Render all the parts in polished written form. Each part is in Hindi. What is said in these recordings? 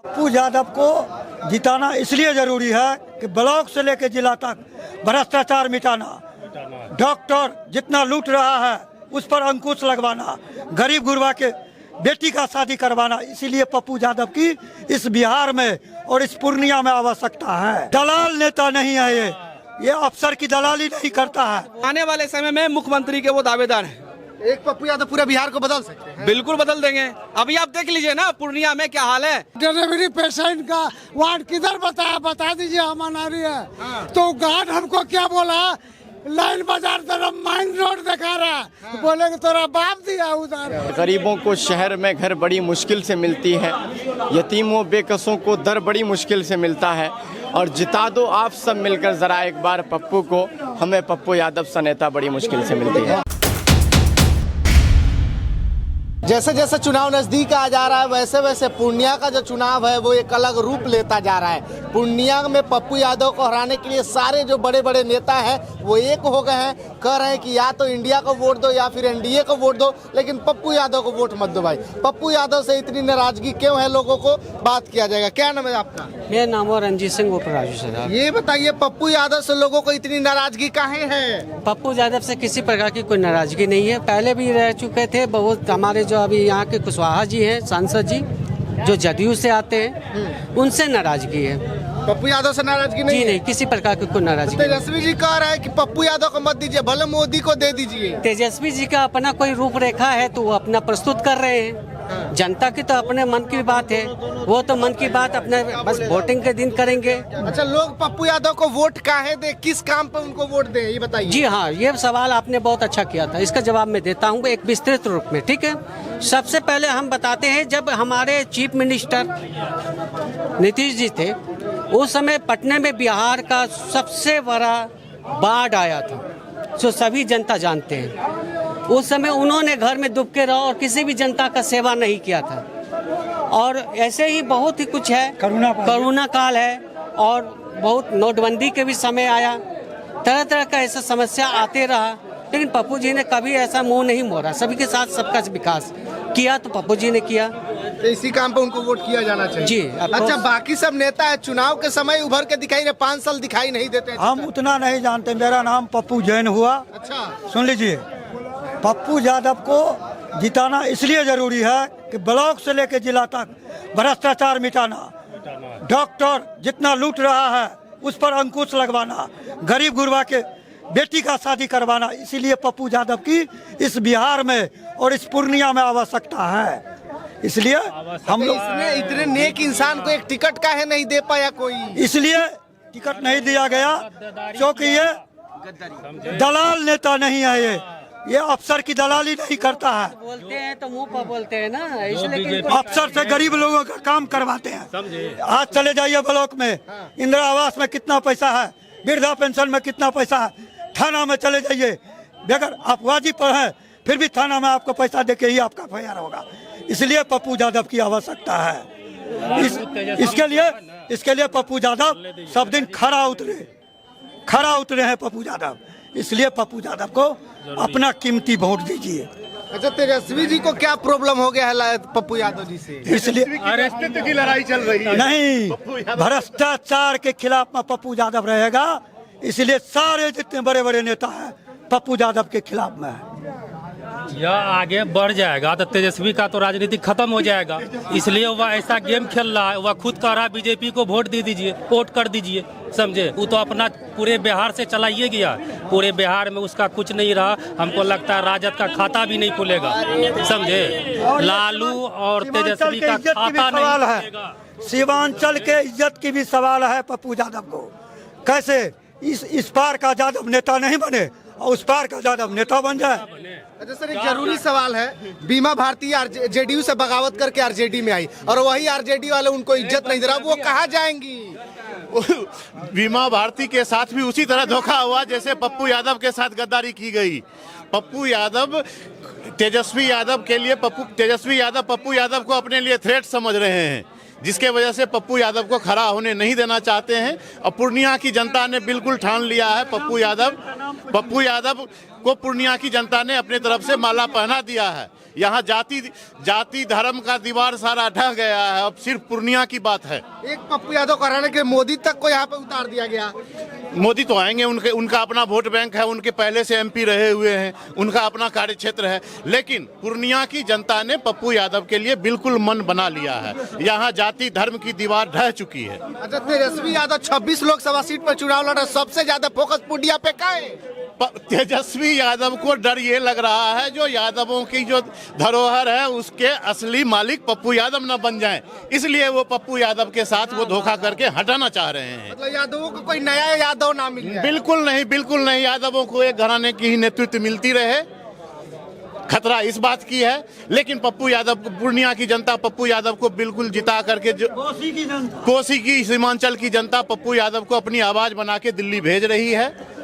पप्पू यादव को जिताना इसलिए जरूरी है कि ब्लॉक से लेकर जिला तक भ्रष्टाचार मिटाना, डॉक्टर जितना लूट रहा है उस पर अंकुश लगवाना, गरीब गुरबा के बेटी का शादी करवाना, इसीलिए पप्पू यादव की इस बिहार में और इस पूर्णिया में आवश्यकता है। दलाल नेता नहीं है ये अफसर की दलाली नहीं करता है। आने वाले समय में मुख्यमंत्री के वो दावेदार हैं। एक पप्पू यादव पूरा बिहार को बदल सकते हैं। बिल्कुल बदल देंगे। अभी आप देख लीजिए ना पूर्णिया में क्या हाल है। डिलीवरी पेशेंट का वार्ड किधर बता दीजिए, हम अनारी है। तो गार्ड हमको क्या बोला, लाइन बाजार तरफ माइन रोड दिखा रहा है, बोले तोरा बाप दिया उधर। गरीबों को शहर में घर बड़ी मुश्किल से मिलती है, यतीमों बेकसों को दर बड़ी मुश्किल से मिलता है। और जिता दो आप सब मिलकर जरा एक बार पप्पू को, हमें पप्पू यादव सा नेता बड़ी मुश्किल से मिलती है। जैसे जैसे चुनाव नजदीक आ जा रहा है वैसे वैसे पूर्णिया का जो चुनाव है वो एक अलग रूप लेता जा रहा है। पूर्णिया में पप्पू यादव को हराने के लिए सारे जो बड़े बड़े नेता हैं वो एक हो गए हैं, कह रहे हैं कि या तो इंडिया को वोट दो या फिर एनडीए को वोट दो, लेकिन पप्पू यादव को वोट मत दो भाई। पप्पू यादव से इतनी नाराजगी क्यों है लोगों को, बात किया जाएगा। क्या नाम है आपका? मेरा नाम है रंजीत सिंह उपराजू सर। ये बताइए पप्पू यादव से लोगों को इतनी नाराजगी काहे है? पप्पू यादव से किसी प्रकार की कोई नाराजगी नहीं है, पहले भी रह चुके थे बहुत। हमारे जो अभी यहाँ के कुशवाहा जी हैं सांसद जी, जो जदयू से आते हैं, उनसे नाराजगी है। पप्पू यादव से नाराजगी नहीं? जी नहीं, किसी प्रकार की कोई नाराजगी नहीं। तेजस्वी जी कह रहे हैं कि पप्पू यादव को मत दीजिए, भले मोदी को दे दीजिए। तेजस्वी जी का अपना कोई रूपरेखा है तो वो अपना प्रस्तुत कर रहे हैं। जनता की तो अपने मन की बात है, वो तो मन की बात अपने बस वोटिंग के दिन करेंगे। अच्छा, लोग पप्पू यादव को वोट काहे दे, किस काम पे उनको वोट दे, ये बताइए। जी हाँ, ये सवाल आपने बहुत अच्छा किया था, इसका जवाब मैं देता हूँ एक विस्तृत रूप में। ठीक है, सबसे पहले हम बताते हैं, जब हमारे चीफ मिनिस्टर नीतीश जी थे उस समय पटना में बिहार का सबसे बड़ा बाढ़ आया था, जो सभी जनता जानते हैं। उस समय उन्होंने घर में डूब के रहा और किसी भी जनता का सेवा नहीं किया था। और ऐसे ही बहुत ही कुछ है, कोरोना काल है और बहुत नोटबंदी के भी समय आया, तरह तरह का ऐसा समस्या आते रहा, लेकिन पप्पू जी ने कभी ऐसा मुंह नहीं मोड़ा। सभी के साथ सबका विकास किया तो पप्पू जी ने किया, तो इसी काम पे उनको वोट किया जाना चाहिए। जी। अच्छा, बाकी सब नेता है चुनाव के समय उभर के दिखाई दे, 5 साल दिखाई नहीं देते। हम उतना नहीं जानते। मेरा नाम पप्पू जैन हुआ। अच्छा, सुन लीजिए, पप्पू यादव को जिताना इसलिए जरूरी है कि ब्लॉक से लेकर जिला तक भ्रष्टाचार मिटाना, डॉक्टर जितना लूट रहा है उस पर अंकुश लगवाना, गरीब गुरबा के बेटी का शादी करवाना, इसीलिए पप्पू यादव की इस बिहार में और इस पूर्णिया में आवश्यकता है। इसलिए हम लोग इतने नेक इंसान को एक टिकट काहे नहीं दे पाया कोई? इसलिए टिकट नहीं दिया गया क्योंकि ये दलाल नेता नहीं है, ये अफसर की दलाली नहीं करता है। बोलते हैं तो मुंह पर बोलते हैं ना, इसलिए अफसर से गरीब लोगों का काम करवाते हैं। आज चले जाइए ब्लॉक में, इंदिरा आवास में कितना पैसा है, वृद्धा पेंशन में कितना पैसा है, थाना में चले जाइए, बेगर आप वाजिब पर हैं फिर भी थाना में आपको पैसा देके ही आपका FIR होगा। इसलिए पप्पू यादव की आवश्यकता है। इसके लिए पप्पू यादव सब दिन खड़ा उतरे हैं पप्पू यादव, इसलिए पप्पू यादव को अपना कीमती वोट दीजिए। अच्छा, तेजस्वी जी को क्या प्रॉब्लम हो गया है पप्पू यादव जी से? इसलिए अस्तित्व की लड़ाई चल रही है। नहीं, भ्रष्टाचार के खिलाफ में पप्पू यादव रहेगा, इसलिए सारे जितने बड़े बड़े नेता हैं पप्पू यादव के खिलाफ में है। यह आगे बढ़ जाएगा तो तेजस्वी का तो राजनीति खत्म हो जाएगा, इसलिए वह ऐसा गेम खेल रहा है। वह खुद कह रहा है बीजेपी को वोट दे दीजिए, वोट कर दीजिए, समझे। वो तो अपना पूरे बिहार से चलाइए गया, पूरे बिहार में उसका कुछ नहीं रहा। हमको लगता है राजद का खाता भी नहीं खुलेगा, समझे। लालू और तेजस्वी का खाता नहीं खुलेगा। सीमांचल के इज्जत की भी सवाल है पप्पू यादव को। कैसे इस पार का यादव नेता नहीं बने और उस पार का यादव नेता बन जाए। अच्छा सर, एक जरूरी सवाल है, बीमा भारती जेडीयू से बगावत करके आरजेडी में आई और वही आरजेडी वाले उनको इज्जत नहीं दे रहा, वो कहाँ जाएंगी? बीमा भारती के साथ भी उसी तरह धोखा हुआ जैसे पप्पू यादव के साथ गद्दारी की गई। पप्पू यादव तेजस्वी यादव के लिए तेजस्वी यादव पप्पू यादव को अपने लिए थ्रेट समझ रहे हैं, जिसके वजह से पप्पू यादव को खड़ा होने नहीं देना चाहते हैं। और पूर्णिया की जनता ने बिल्कुल ठान लिया है, पप्पू यादव को पूर्णिया की जनता ने अपनी तरफ से माला पहना दिया है। यहाँ जाति धर्म का दीवार सारा ढह गया है। अब सिर्फ पूर्णिया की बात है। एक पप्पू यादव को हराने के मोदी तक को यहाँ पे उतार दिया गया। मोदी तो आएंगे, उनका अपना वोट बैंक है, उनके पहले से एमपी रहे हुए हैं, उनका अपना कार्य क्षेत्र है। लेकिन पूर्णिया की जनता ने पप्पू यादव के लिए बिल्कुल मन बना लिया है। यहाँ जाति धर्म की दीवार ढह चुकी है। अच्छा, तेजस्वी यादव 26 लोकसभा सीट पर चुनाव लड़ रहे, सबसे ज्यादा फोकस पूर्णिया पे का है? तेजस्वी यादव को डर ये लग रहा है जो यादवों की जो धरोहर है उसके असली मालिक पप्पू यादव न बन जाएं, इसलिए वो पप्पू यादव के साथ वो धोखा करके हटाना चाह रहे हैं। मतलब यादवों को कोई नया यादव ना मिले? बिल्कुल नहीं, बिल्कुल नहीं। यादवों को एक घराने की ही नेतृत्व मिलती रहे। खतरा इस बात की है, लेकिन पप्पू यादव, पूर्णिया की जनता पप्पू यादव को बिल्कुल जिता करके, जो कोसी की सीमांचल की जनता पप्पू यादव को अपनी आवाज बना के दिल्ली भेज रही है।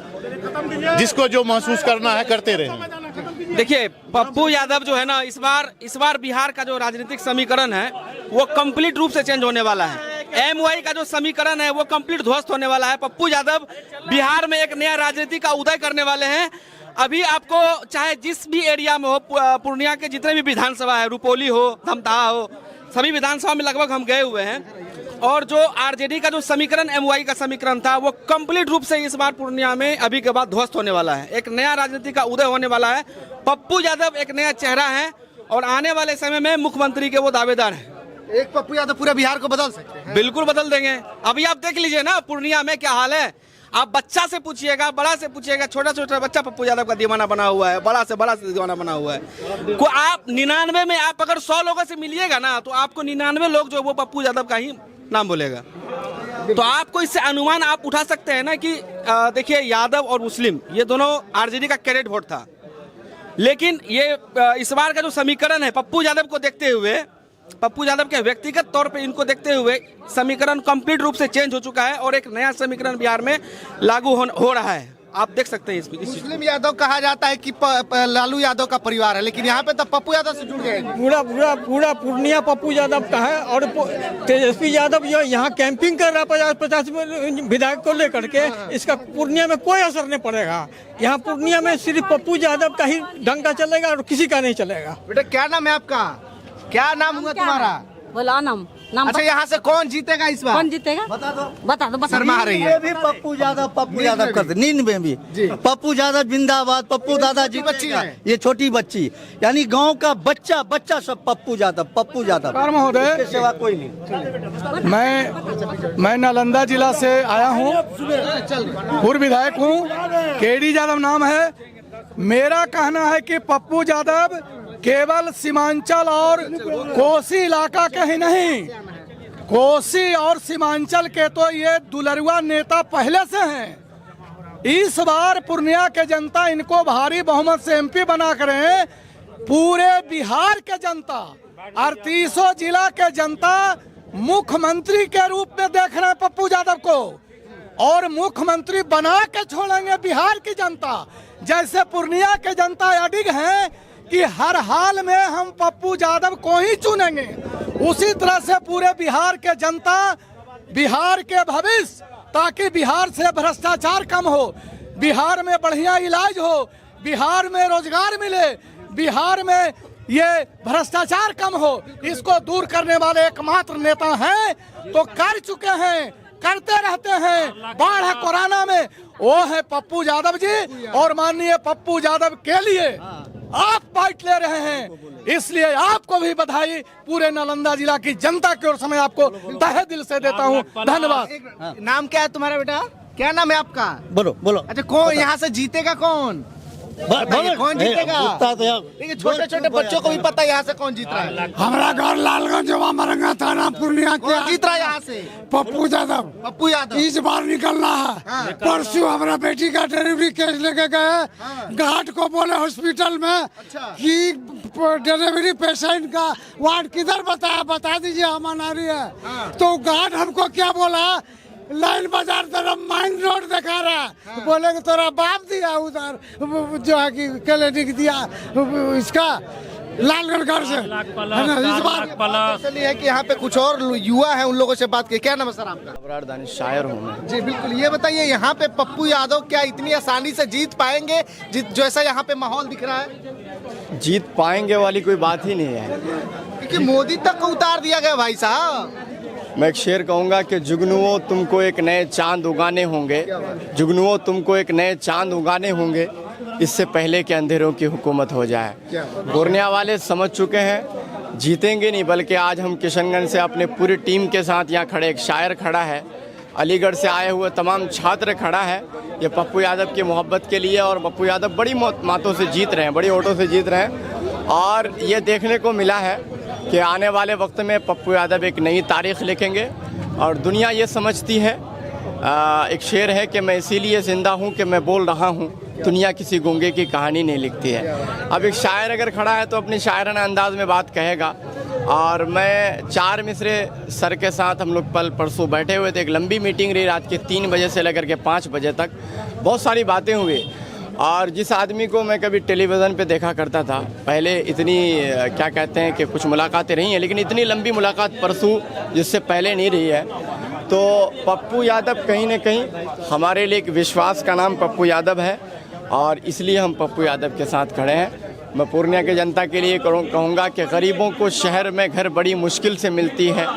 जिसको जो महसूस करना है करते रहे। देखिए, पप्पू यादव जो है ना, इस बार बिहार का जो राजनीतिक समीकरण है वो कंप्लीट रूप से चेंज होने वाला है। एमवाई का जो समीकरण है वो कंप्लीट ध्वस्त होने वाला है। पप्पू यादव बिहार में एक नया राजनीति का उदय करने वाले हैं। अभी आपको चाहे जिस भी एरिया में हो, पूर्णिया के जितने भी विधानसभा है, रुपौली हो, धमताहा हो, सभी विधानसभा में लगभग हम गए हुए हैं। और जो आरजेडी का जो समीकरण, एमवाई का समीकरण था, वो कंप्लीट रूप से इस बार पूर्णिया में अभी के बाद ध्वस्त होने वाला है। एक नया राजनीति का उदय होने वाला है। पप्पू यादव एक नया चेहरा है और आने वाले समय में मुख्यमंत्री के वो दावेदार हैं। एक पप्पू यादव पूरे बिहार को बदल सकते हैं? बिल्कुल बदल देंगे। अभी आप देख लीजिए ना पूर्णिया में क्या हाल है। आप बच्चा से पूछिएगा, बड़ा से पूछिएगा, छोटा बच्चा पप्पू यादव का दीवाना बना हुआ है, बड़ा से दीवाना बना हुआ है। को आप 99 में आप अगर 100 लोगों से मिलिएगा ना, तो आपको 99 लोग जो वो पप्पू यादव का ही नाम बोलेगा। तो आपको इससे अनुमान आप उठा सकते हैं ना कि देखिए, यादव और मुस्लिम ये दोनों आरजेडी का कैडेट वोट था। लेकिन ये इस बार का जो समीकरण है, पप्पू यादव को देखते हुए, पप्पू यादव के व्यक्तिगत तौर पे इनको देखते हुए समीकरण कंप्लीट रूप से चेंज हो चुका है और एक नया समीकरण बिहार में लागू हो रहा है। आप देख सकते हैं इसमें। मुस्लिम यादव कहा जाता है कि लालू यादव का परिवार है, लेकिन यहाँ पे तो पप्पू यादव से जुड़ गए। पूरा पूर्णिया पप्पू यादव का है। और तेजस्वी यादव जो यहाँ कैंपिंग कर रहा है 50 विधायक को लेकर के, इसका पूर्णिया में कोई असर नहीं पड़ेगा। यहाँ पूर्णिया में सिर्फ पप्पू यादव का ही डंका चलेगा और किसी का नहीं चलेगा। बेटा, क्या नाम है आपका? क्या नाम हुआ तुम्हारा? बोला नाम। अच्छा, यहाँ से कौन जीतेगा इस बार? कौन जीतेगा? बता दो। शर्मा रही है। भी पप्पू यादव करते, नींद में भी पप्पू यादव जिंदाबाद, पप्पू दादा जी बच्ची है। ये छोटी बच्ची, यानी गांव का बच्चा सब पप्पू यादव। महोदय, सेवा कोई नहीं। मैं नालंदा जिला से आया हूँ, पूर्व विधायक हूँ, केडी यादव नाम है। मेरा कहना है कि पप्पू यादव केवल सीमांचल और कोसी इलाका के ही नहीं, कोसी और सीमांचल के तो ये दुलरुआ नेता पहले से हैं। इस बार पूर्णिया के जनता इनको भारी बहुमत से एमपी बना करें। पूरे बिहार के जनता, 38 जिला के जनता मुख्यमंत्री के रूप में देख रहे हैं पप्पू यादव को, और मुख्यमंत्री बना के छोड़ेंगे बिहार की जनता। जैसे पूर्णिया के जनता अडिग हैं कि हर हाल में हम पप्पू यादव को ही चुनेंगे, उसी तरह से पूरे बिहार के जनता, बिहार के भविष्य, ताकि बिहार से भ्रष्टाचार कम हो, बिहार में बढ़िया इलाज हो, बिहार में रोजगार मिले, बिहार में ये भ्रष्टाचार कम हो, इसको दूर करने वाले एकमात्र नेता हैं। तो कर चुके हैं, करते रहते हैं। बाढ़ है कोरोना में, वो है पप्पू यादव जी। और माननीय पप्पू यादव के लिए आप फाइट ले रहे हैं, इसलिए आपको भी बधाई। पूरे नालंदा जिला की जनता की ओर से मैं आपको तहे दिल से देता हूं। धन्यवाद। नाम क्या है तुम्हारा बेटा? क्या नाम है आपका? बोलो। अच्छा, कौन यहाँ से जीतेगा? कौन जीतेगा? देखिए, छोटे बच्चों को भी पता है यहाँ से कौन जीत रहा है। हमारा घर लालगंज मरंगा थाना पूर्णिया कौन जीत रहा है यहाँ से? पप्पू यादव इस बार निकलना है। परसों हमारा बेटी का डिलीवरी केस लेके गए, घाट को बोले हॉस्पिटल में कि डिलीवरी पेशेंट का वार्ड किधर बता दीजिए, हम आ रही है। तो घाट हमको क्या बोला, लाइन बाजार तरफ माइन रोड दिखा रहा है। बोले कि तेरा बाप दिया उधर, जो है कि क्लिनिक दिया इसका लालगढ़ घर से। इस बार है कि यहाँ पे कुछ और युवा है, उन लोगों से बात की। क्या नाम है सर आपका? अबरार दानिश शायर हूँ मैं। जी बिल्कुल। ये बताइए, यहाँ पे पप्पू यादव क्या इतनी आसानी से जीत पाएंगे जैसा यहाँ पे माहौल दिख रहा है? जीत पाएंगे वाली कोई बात ही नहीं है। क्योंकि मोदी तक को उतार दिया गया भाई साहब। मैं एक शेर कहूँगा कि जुगनुओं तुमको एक नए चांद उगाने होंगे, जुगनुओं तुमको एक नए चांद उगाने होंगे, इससे पहले कि अंधेरों की हुकूमत हो जाए। पूर्णिया वाले समझ चुके हैं, जीतेंगे नहीं बल्कि आज हम किशनगंज से अपने पूरी टीम के साथ यहाँ खड़े, एक शायर खड़ा है, अलीगढ़ से आए हुए तमाम छात्र खड़ा है, ये पप्पू यादव की मोहब्बत के लिए। और पप्पू यादव बड़ी मातों से जीत रहे हैं, बड़ी वोटों से जीत रहे हैं। और ये देखने को मिला है कि आने वाले वक्त में पप्पू यादव एक नई तारीख लिखेंगे और दुनिया ये समझती है, एक शेर है कि मैं इसीलिए ज़िंदा हूँ कि मैं बोल रहा हूँ, दुनिया किसी गूंगे की कहानी नहीं लिखती है। अब एक शायर अगर खड़ा है तो अपनी शायराना अंदाज में बात कहेगा। और मैं 4 मिसरे सर के साथ हम लोग परसों बैठे हुए थे, एक लंबी मीटिंग रही रात के 3 बजे से लेकर के 5 बजे तक, बहुत सारी बातें हुई। और जिस आदमी को मैं कभी टेलीविज़न पे देखा करता था, पहले इतनी क्या कहते हैं कि कुछ मुलाकातें रही हैं, लेकिन इतनी लंबी मुलाकात परसों जिससे पहले नहीं रही है। तो पप्पू यादव कहीं ना कहीं हमारे लिए एक विश्वास का नाम पप्पू यादव है और इसलिए हम पप्पू यादव के साथ खड़े हैं। मैं पूर्णिया के जनता के लिए कहूँगा कि गरीबों को शहर में घर बड़ी मुश्किल से मिलती है,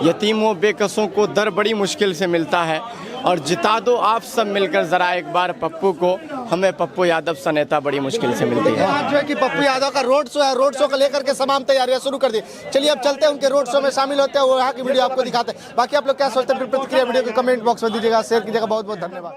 यतीमों बेकसों को दर बड़ी मुश्किल से मिलता है, और जिता दो आप सब मिलकर ज़रा एक बार पप्पू को, हमें पप्पू यादव सा नेता बड़ी मुश्किल से मिलती है। आज जो है कि पप्पू यादव का रोड शो है, रोड शो को लेकर के तमाम तैयारियां शुरू कर दी। चलिए अब चलते हैं, उनके रोड शो में शामिल होते हैं, वो यहाँ की वीडियो आपको दिखाते हैं। बाकी आप लोग क्या सोचते हैं, प्रतिक्रिया वीडियो को कमेंट बॉक्स में दीजिएगा, शेयर कीजिएगा। बहुत बहुत धन्यवाद।